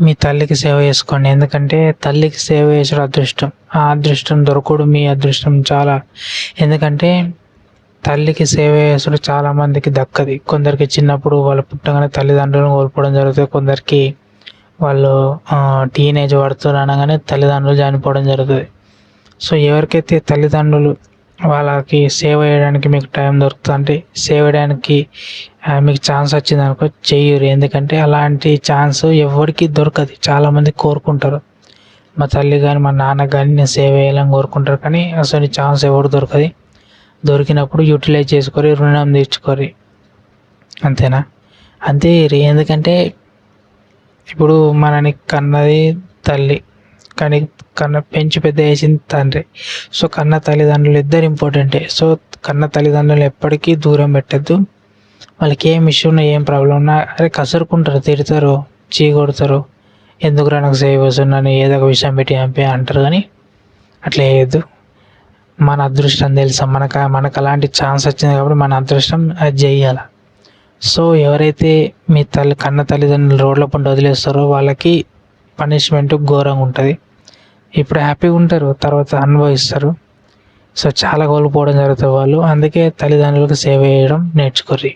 మీ తల్లికి సేవ చేసుకోండి. ఎందుకంటే తల్లికి సేవ చేసుడు అదృష్టం. ఆ అదృష్టం దొరకడు మీ అదృష్టం చాలా. ఎందుకంటే తల్లికి సేవ చేసుడు చాలామందికి దక్కది. కొందరికి చిన్నప్పుడు వాళ్ళు పుట్టగానే తల్లిదండ్రులను కోల్పోవడం జరుగుతుంది. కొందరికి వాళ్ళు టీనేజ్ పడుతున్నారు అనగానే తల్లిదండ్రులు చనిపోవడం జరుగుతుంది. సో ఎవరికైతే తల్లిదండ్రులు వాళ్ళకి సేవ చేయడానికి మీకు టైం దొరుకుతుంది, అంటే సేవ చేయడానికి మీకు ఛాన్స్ వచ్చింది అనుకో, చెయ్యరు. ఎందుకంటే అలాంటి ఛాన్స్ ఎవరికి దొరకదు. చాలామంది కోరుకుంటారు, మా తల్లి కానీ మా నాన్న కానీ నేను సేవ చేయాలని కోరుకుంటారు, కానీ అసలు ఛాన్స్ ఎవరు దొరకదు. దొరికినప్పుడు యూటిలైజ్ చేసుకొని రుణం తీర్చుకోరి. అంతేనా? అంతే. ఎందుకంటే ఇప్పుడు మనని కన్నది తల్లి, కానీ పెంచి పెద్ద చేసింది తండ్రి. సో కన్న తల్లిదండ్రులు ఇద్దరు ఇంపార్టెంటే. సో కన్న తల్లిదండ్రులు ఎప్పటికీ దూరం పెట్టద్దు. వాళ్ళకి ఏం ఇష్యూ ఉన్నా, ఏం ప్రాబ్లం ఉన్నా అరే కసురుకుంటారు, తిడతారు, చీకొడతారు, ఎందుకురా నాకు సేవ్ వస్తున్నాను ఏదో ఒక విషయం పెట్టి చంపే అంటారు. కానీ అట్లా వేయద్దు. మన అదృష్టం తెలుసా, మనకు అలాంటి ఛాన్స్ వచ్చింది కాబట్టి మన అదృష్టం అది చేయాలి. సో ఎవరైతే మీ కన్న తల్లిదండ్రులు రోడ్ల పంట వదిలేస్తారో వాళ్ళకి పనిష్మెంట్ ఘోరంగా ఉంటుంది. ఇప్పుడు హ్యాపీగా ఉంటారు, తర్వాత అనుభవిస్తారు. సో చాలా కోల్పోవడం జరుగుతుంది వాళ్ళు. అందుకే తల్లిదండ్రులకు సేవ చేయడం నేర్చుకోర్రి.